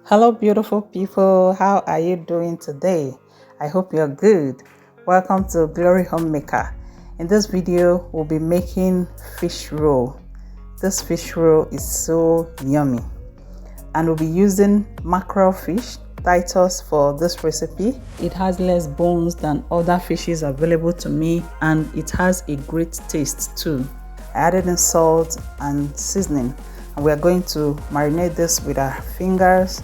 Hello, beautiful people. How are you doing today? I hope you're good. Welcome to Glory Homemaker. In this video, we'll be making fish roll. This fish roll is so yummy. And we'll be using mackerel fish, Titus, for this recipe. It has less bones than other fishes available to me, and it has a great taste too. I added in salt and seasoning, and we are going to marinate this with our fingers.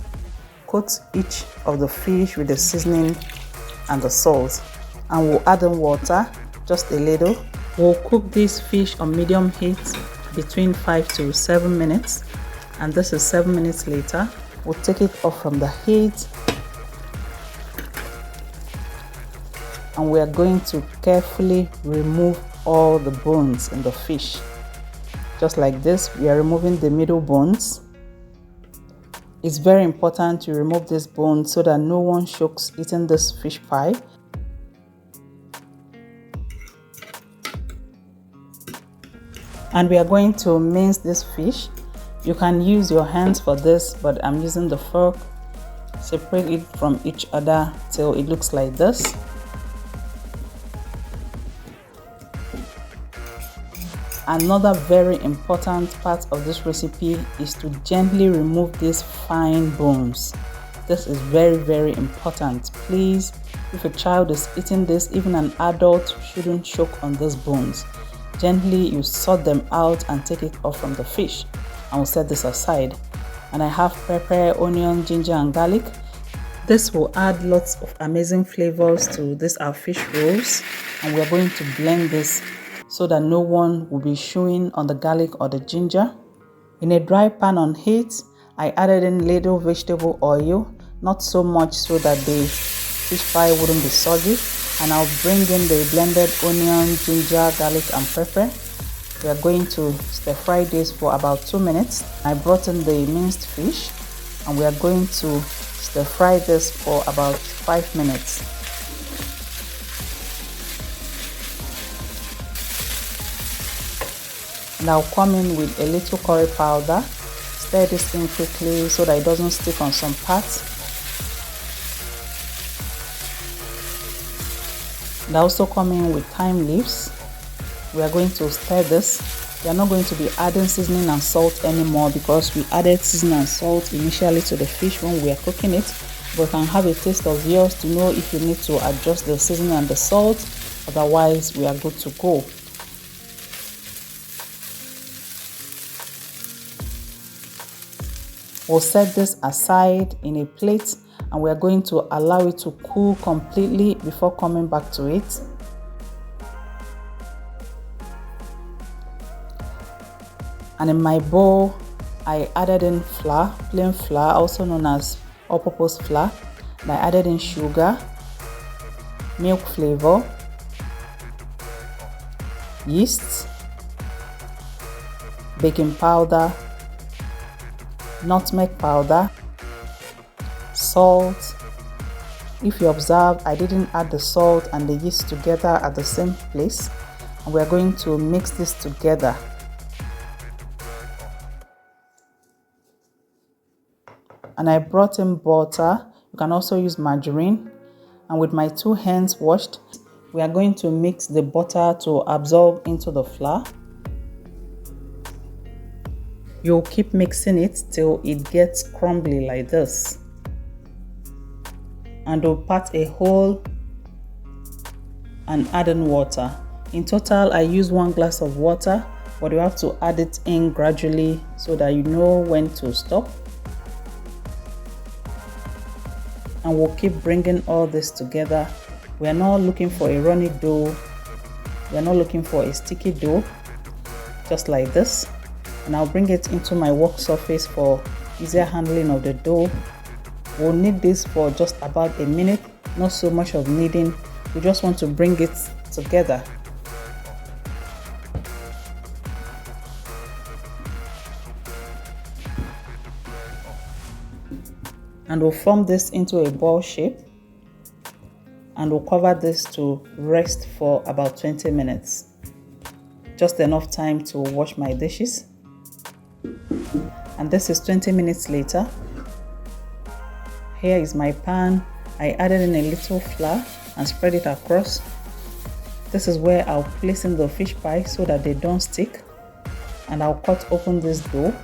Coat each of the fish with the seasoning and the salt, and we'll add in water, just a little. We'll cook this fish on medium heat between 5 to 7 minutes, and this is 7 minutes later. We'll take it off from the heat, and we are going to carefully remove all the bones in the fish. Just like this, we are removing the middle bones. It's very important to remove this bone so that no one chokes eating this fish pie. And we are going to mince this fish. You can use your hands for this, but I'm using the fork. Separate it from each other till it looks like this. Another very important part of this recipe is to gently remove these fine bones. This is very important. Please, if a child is eating this, even an adult shouldn't choke on these bones. Gently you sort them out and take it off from the fish. I will set this aside. And I have pepper, onion, ginger and garlic. This will add lots of amazing flavors to this our fish rolls, and we are going to blend this so that no one will be chewing on the garlic or the ginger. In a dry pan on heat, I added in little vegetable oil, not so much so that the fish pie wouldn't be soggy, and I'll bring in the blended onion, ginger, garlic and pepper. We are going to stir fry this for about 2 minutes. I brought in the minced fish, and we are going to stir fry this for about 5 minutes. Now come in with a little curry powder. Stir this in quickly so that it doesn't stick on some parts. And also come in with thyme leaves. We are going to stir this. We are not going to be adding seasoning and salt anymore because we added seasoning and salt initially to the fish when we are cooking it. But you can have a taste of yours to know if you need to adjust the seasoning and the salt. Otherwise, we are good to go. We'll set this aside in a plate, and we are going to allow it to cool completely before coming back to it. And in my bowl, I added in flour, plain flour, also known as all-purpose flour. And I added in sugar, milk flavor, yeast, baking powder, nutmeg powder, salt. If you observe, I didn't add the salt and the yeast together at the same place, and we are going to mix this together. And I brought in butter. You can also use margarine, and with my 2 hands washed, we are going to mix the butter to absorb into the flour. You'll keep mixing it till it gets crumbly like this. And we'll pat a hole and add in water. In total, I use 1 glass of water, but you have to add it in gradually so that you know when to stop. And we'll keep bringing all this together. We are not looking for a runny dough. We are not looking for a sticky dough, just like this. And I'll bring it into my work surface for easier handling of the dough. We'll knead this for just about a minute, not so much of kneading. We just want to bring it together. And we'll form this into a ball shape, and we'll cover this to rest for about 20 minutes. Just enough time to wash my dishes. And this is 20 minutes later. Here is my pan. I added in a little flour and spread it across. This is where I'll place in the fish pie so that they don't stick. And I'll cut open this dough.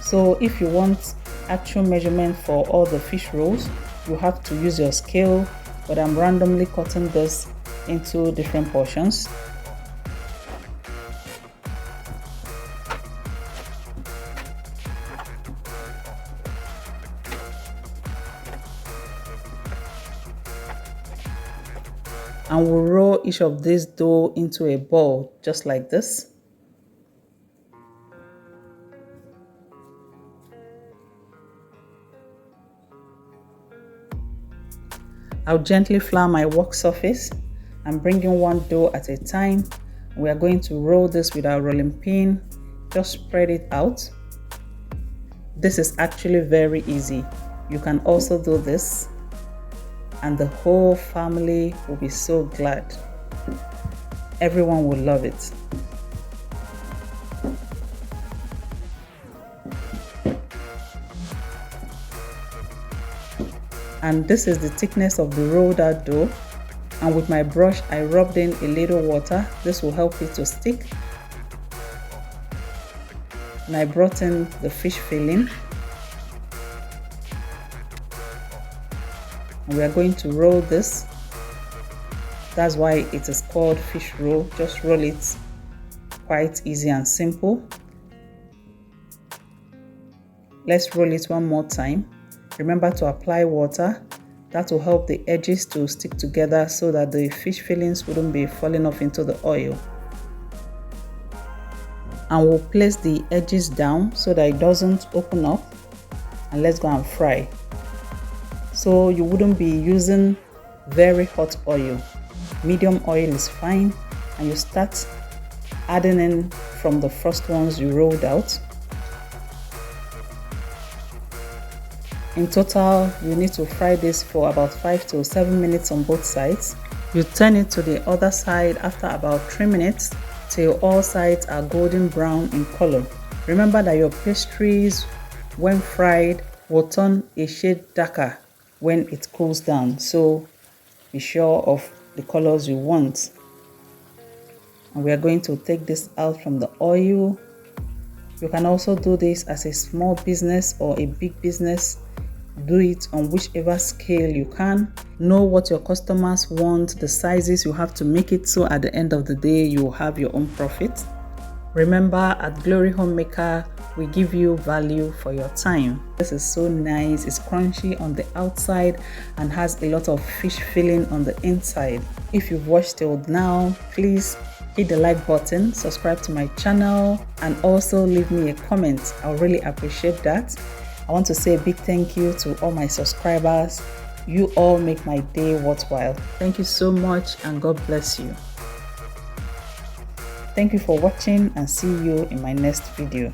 So if you want actual measurement for all the fish rolls, you have to use your scale, but I'm randomly cutting this into different portions. And we'll roll each of this dough into a ball, just like this. I'll gently flour my work surface. I'm bringing one dough at a time. We are going to roll this with our rolling pin. Just spread it out. This is actually very easy. You can also do this, and the whole family will be so glad. Everyone will love it. And this is the thickness of the rolled out dough. And with my brush, I rubbed in a little water. This will help it to stick. And I brought in the fish filling. And we are going to roll this. That's why it is called fish roll. Just roll it quite easy and simple. Let's roll it one more time. Remember to apply water. That will help the edges to stick together so that the fish fillings wouldn't be falling off into the oil. And we'll place the edges down so that it doesn't open up. And let's go and fry. So you wouldn't be using very hot oil. Medium oil is fine, and you start adding in from the first ones you rolled out. In total, you need to fry this for about 5 to 7 minutes on both sides. You turn it to the other side after about 3 minutes till all sides are golden brown in color. Remember that your pastries, when fried, will turn a shade darker when it cools down, so be sure of the colors you want. And we are going to take this out from the oil. You can also do this as a small business or a big business. Do it on whichever scale you can. Know what your customers want, the sizes you have to make it, so at the end of the day you will have your own profit. Remember, at Glory Homemaker, we give you value for your time. This is so nice. It's crunchy on the outside and has a lot of fish filling on the inside. If you've watched till now, please hit the like button, subscribe to my channel, and also leave me a comment. I'll really appreciate that. I want to say a big thank you to all my subscribers. You all make my day worthwhile. Thank you so much, and God bless you. Thank you for watching, and see you in my next video.